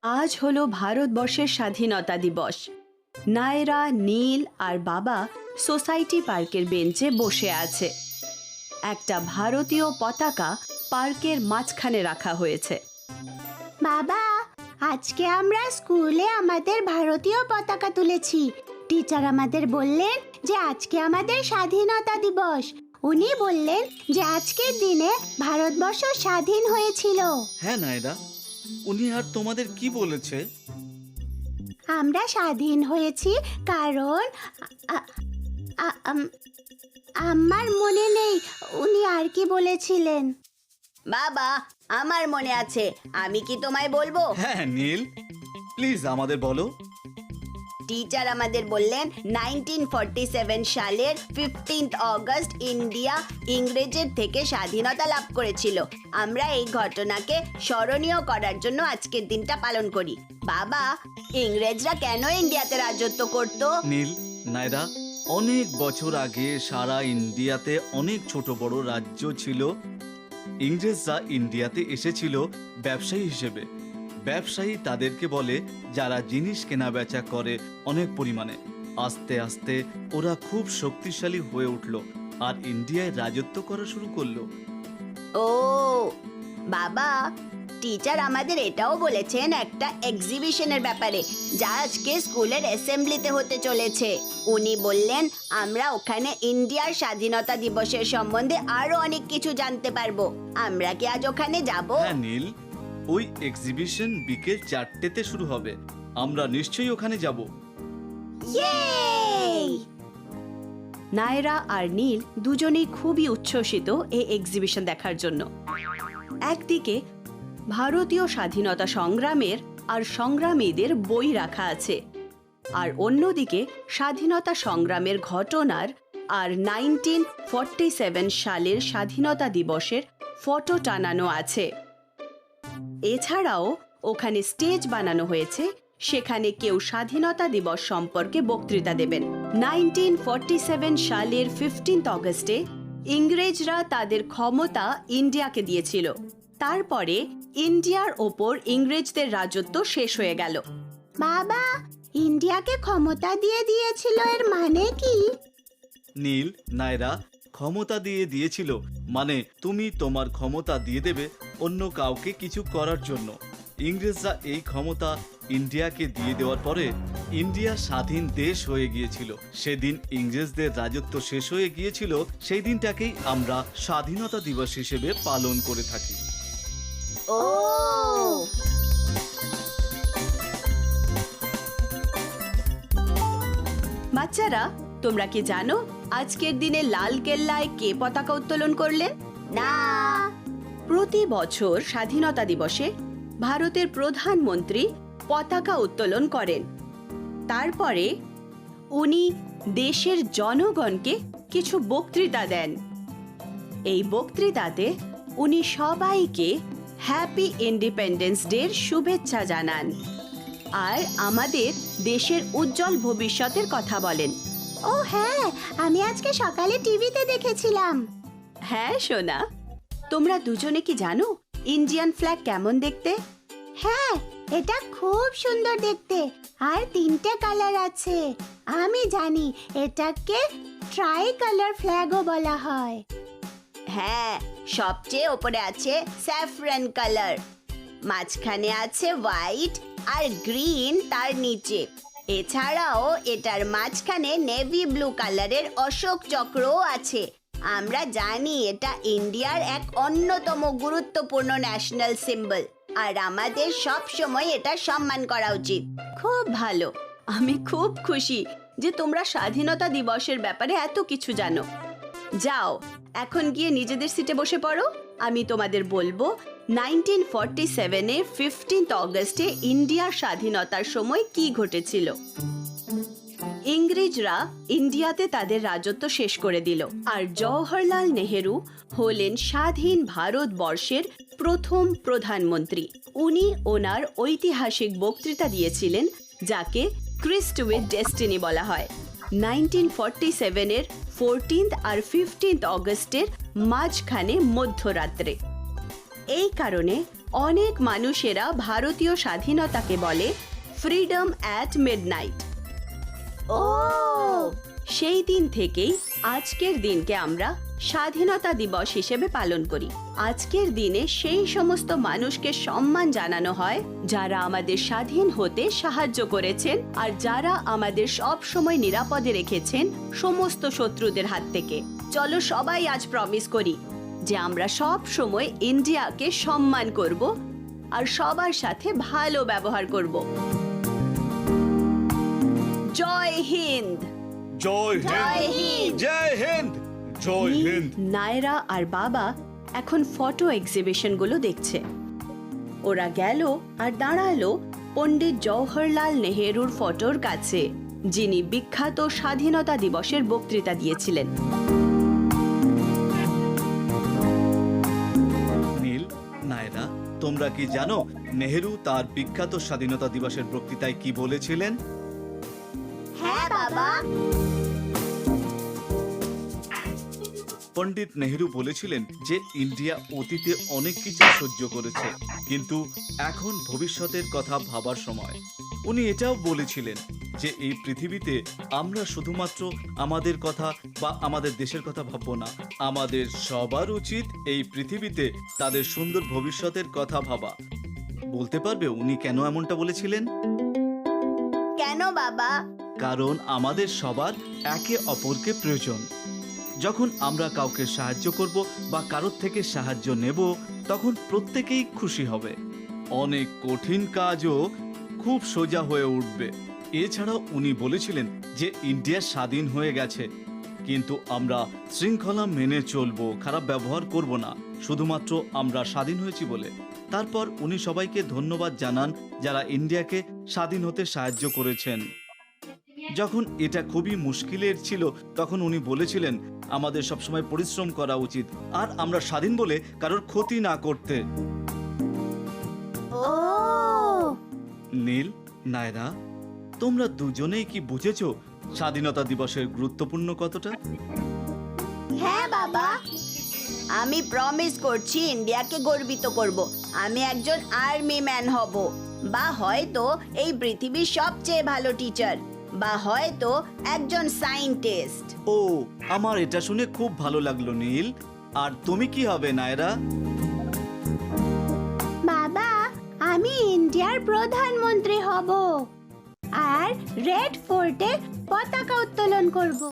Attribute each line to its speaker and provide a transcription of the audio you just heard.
Speaker 1: আজ হলো ভারতবর্ষের স্বাধীনতা দিবস। নায়রা, নীল আর বাবা সোসাইটি পার্কের বেঞ্চে বসে আছে। একটা ভারতীয় পতাকা পার্কের মাঝখানে রাখা হয়েছে।
Speaker 2: বাবা, আজকে আমরা স্কুলে আমাদের ভারতীয় পতাকা তুলেছি। টিচার আমাদের বললেন যে আজকে আমাদের স্বাধীনতা দিবস। উনি বললেন যে আজকের দিনে ভারতবর্ষ স্বাধীন হয়েছিল।
Speaker 3: হ্যাঁ নায়রা, উনি আর তোমাদের কি বলেছে?
Speaker 2: আমরা স্বাধীন হয়েছি কারণ আমার মনে নেই উনি আর কি বলেছিলেন।
Speaker 4: বাবা, আমার মনে আছে, আমি কি তোমায় বলবো?
Speaker 3: হ্যাঁ নীল, প্লিজ আমাদের বলো।
Speaker 4: টিচার আমাদের বললেন 1947 সালের 15 অগস্ট ইন্ডিয়া ইংরেজের থেকে স্বাধীনতা লাভ করেছিল। আমরা এই ঘটনাকে স্মরণীয় করার জন্য আজকের দিনটা পালন করি। বাবা, ইংরেজরা কেন ইন্ডিয়াতে রাজত্ব করত?
Speaker 3: নীল, নায়রা, অনেক বছর আগে সারা ইন্ডিয়াতে অনেক ছোট বড় রাজ্য ছিল। ইংরেজরা ইন্ডিয়াতে এসেছিল ব্যবসায়ী হিসেবে। ব্যবসায়ী তাদেরকে বলে যারা জিনিস কেনা বেচা করে অনেক পরিমাণে। আস্তে আস্তে ওরা খুব শক্তিশালী হয়ে উঠল আর ইন্ডিয়ায় রাজত্ব করা শুরু করলো।
Speaker 4: ও বাবা, টিচার আমাদের এটাও বলেছেন একটা এক্সিবিশনের ব্যাপারে, যা আজকে স্কুলের অ্যাসেম্বলিতে হতে চলেছে। উনি বললেন আমরা ওখানে ইন্ডিয়ার স্বাধীনতা দিবসের সম্বন্ধে আরো অনেক কিছু জানতে পারবো। আমরা কি আজ ওখানে যাব?
Speaker 3: হ্যাঁ নীল, ওই এক্সিবিশন বিকেল 4টেতে শুরু হবে। আমরা নিশ্চয়ই ওখানে যাব।
Speaker 1: নায়রা আর নীল দুজনেই খুবই উচ্ছ্বসিত এই এক্সিবিশন দেখার জন্য। একদিকে ভারতীয় স্বাধীনতা সংগ্রামের আর সংগ্রামীদের বই রাখা আছে, আর অন্যদিকে স্বাধীনতা সংগ্রামের ঘটনার আর 1947 সালের স্বাধীনতা দিবসের ফটো টানানো আছে। এছাড়াও ওখানে স্টেজ বানানো হয়েছে, সেখানে কেউ স্বাধীনতা দিবস সম্পর্কে বক্তৃতা দেবেন। 1947 সালের 15 অগস্টে ইংরেজরা তাদের ক্ষমতা ইন্ডিয়াকে দিয়েছিল। তারপরে ইন্ডিয়ার ওপর ইংরেজদের রাজত্ব শেষ হয়ে গেল।
Speaker 2: বাবা, ইন্ডিয়াকে ক্ষমতা দিয়ে দিয়েছিল এর মানে কি?
Speaker 3: নীল, নায়রা, ক্ষমতা দিয়ে দিয়েছিল মানে তুমি তোমার ক্ষমতা দিয়ে দেবে অন্য কাউকে কিছু করার জন্য। ইংরেজরা এই ক্ষমতা ইন্ডিয়াকে দিয়ে দেওয়ার পরে ইন্ডিয়া স্বাধীন দেশ হয়ে গিয়েছিল। সেদিন ইংরেজদের রাজত্ব শেষ হয়ে গিয়েছিল। সেই দিনটাকেই আমরা স্বাধীনতা দিবস হিসেবে পালন করে থাকি।
Speaker 4: ও
Speaker 1: বাচ্চারা, তোমরা কি জানো আজকের দিনে লাল কেল্লায় কে পতাকা উত্তোলন করলেন?
Speaker 4: না।
Speaker 1: প্রতি বছর স্বাধীনতা দিবসে ভারতের প্রধানমন্ত্রী পতাকা উত্তোলন করেন। তারপরে উনি দেশের জনগণকে কিছু বক্তৃতা দেন। এই বক্তৃতাতে উনি সবাইকে হ্যাপি ইন্ডিপেন্ডেন্স ডের শুভেচ্ছা জানান আর আমাদের দেশের উজ্জ্বল ভবিষ্যতের কথা বলেন।
Speaker 2: ও হ্যাঁ, আমি আজকে সকালে টিভিতে দেখেছিলাম।
Speaker 1: হ্যাঁ সোনা, তোমরা দুজনে কি জানো ইন্ডিয়ান ফ্ল্যাগ কেমন দেখতে?
Speaker 2: হ্যাঁ, এটা খুব সুন্দর দেখতে আর 3টে কালার আছে। আমি জানি এটাকে ট্রাই কালার ফ্ল্যাগও বলা হয়।
Speaker 4: হ্যাঁ, সবচেয়ে ওপরে আছে স্যাফরন কালার, মাঝখানে আছে হোয়াইট আর গ্রিন তার নিচে। এছাড়াও এটার মাঝখানে নেভি ব্লু কালারের অশোক চক্রও আছে। আমরা জানি এটা ইন্ডিয়ার এক অন্যতম গুরুত্বপূর্ণ ন্যাশনাল সিম্বল, আর আমাদের সব সময় এটা সম্মান করা উচিত।
Speaker 1: খুব ভালো, আমি খুব খুশি যে তোমরা স্বাধীনতা দিবসের ব্যাপারে এত কিছু জানো। যাও, এখন গিয়ে নিজেদের সিটে বসে পড়ো। আমি তোমাদের বলবো 1947 এর 15 অগস্টে ইন্ডিয়ার স্বাধীনতার সময় কি ঘটেছিল। ইংরেজরা ইন্ডিয়াতে তাদের রাজত্ব শেষ করে দিল, আর জওহরলাল নেহেরু হলেন স্বাধীন ভারতবর্ষের প্রথম প্রধানমন্ত্রী। উনি ওনার ঐতিহাসিক বক্তৃতা দিয়েছিলেন, যাকে ক্রিস্ট উইথ ডেস্টিনি বলা হয়। 1947 এর 14 আর 15 অগস্টের মাঝখানে মধ্যরাত্রে। এই কারণে অনেক মানুষেরা ভারতীয় স্বাধীনতাকে বলে ফ্রিডম অ্যাট মিডনাইট।
Speaker 4: ও
Speaker 1: সেই দিন থেকেই আজকের দিনকে আমরা স্বাধীনতা দিবস হিসেবে পালন করি। আজকের দিনে সেই সমস্ত মানুষকে সম্মান জানানো হয় যারা আমাদের স্বাধীন হতে সাহায্য করেছেন আর যারা আমাদের সব সময় নিরাপদে রেখেছেন সমস্ত শত্রুদের হাত থেকে। চলো সবাই আজ প্রমিস করি যে আমরা সব সময় ইন্ডিয়াকে সম্মান করব আর সবার সাথে ভালো ব্যবহার করব। জয় হিন্দ।
Speaker 3: জয়
Speaker 4: জয় হিন্দ।
Speaker 3: জয় হিন্দ। জয়
Speaker 1: নীল, নায়রা আর বাবা এখন ফটো এক্সিবিশনগুলো দেখছে। ওরা গেল আর দাঁড়ালো পণ্ডিত জওহরলাল নেহেরুর ফটোর কাছে, যিনি বিখ্যাত স্বাধীনতা দিবসের বক্তৃতা দিয়েছিলেন।
Speaker 3: নীল, নায়রা, তোমরা কি জানো নেহেরু তার বিখ্যাত স্বাধীনতা দিবসের বক্তৃতায় কি বলেছিলেন?
Speaker 4: হ্যাঁ বাবা।
Speaker 3: পণ্ডিত নেহেরু বলেছিলেন যে ইন্ডিয়া অতীতে অনেক কিছু সহ্য করেছে, কিন্তু এখন ভবিষ্যতের কথা ভাবার সময়। উনি এটাও বলেছিলেন যে এই পৃথিবীতে আমরা শুধুমাত্র আমাদের কথা বা আমাদের দেশের কথা ভাববো না, আমাদের সবার উচিত এই পৃথিবীতে তাদের সুন্দর ভবিষ্যতের কথা ভাবা। বলতে পারবে উনি কেন এমনটা বলেছিলেন?
Speaker 4: কেন বাবা?
Speaker 3: কারণ আমাদের সবার একে অপরকে প্রয়োজন। যখন আমরা কাউকে সাহায্য করব বা কারোর থেকে সাহায্য নেব, তখন প্রত্যেকেই খুশি হবে। অনেক কঠিন কাজও খুব সোজা হয়ে উঠবে। এছাড়াও উনি বলেছিলেন যে ইন্ডিয়া স্বাধীন হয়ে গেছে, কিন্তু আমরা শৃঙ্খলা মেনে চলবো, খারাপ ব্যবহার করব না, শুধুমাত্র আমরা স্বাধীন হয়েছি বলে। তারপর উনি সবাইকে ধন্যবাদ জানান যারা ইন্ডিয়াকে স্বাধীন হতে সাহায্য করেছেন। যখন এটা খুবই মুশকিলের ছিল, তখন উনি বলেছিলেন আমাদের সবসময় পরিশ্রম করা উচিত আর আমরা স্বাধীন বলে কারোর ক্ষতি না করতে।
Speaker 4: ও
Speaker 3: নীল, নায়রা, তোমরা দুজনেই কি বুঝেছো স্বাধীনতা দিবসের গুরুত্বপূর্ণ কতটা?
Speaker 4: হ্যাঁ বাবা, আমি প্রমিস করছি ইন্ডিয়াকে গর্বিত করব। আমি একজন আর্মি ম্যান হব, বা হয়তো এই পৃথিবীর সবচেয়ে ভালো টিচার, বা হয়তো একজন সায়েন্টিস্ট।
Speaker 3: ও, আমার এটা শুনে খুব ভালো লাগলো নীল। আর তুমি কি হবে নায়রা?
Speaker 2: বাবা, আমি ইন্ডিয়ার প্রধানমন্ত্রী হব আর রেড ফোর্টে পতাকা উত্তোলন করব।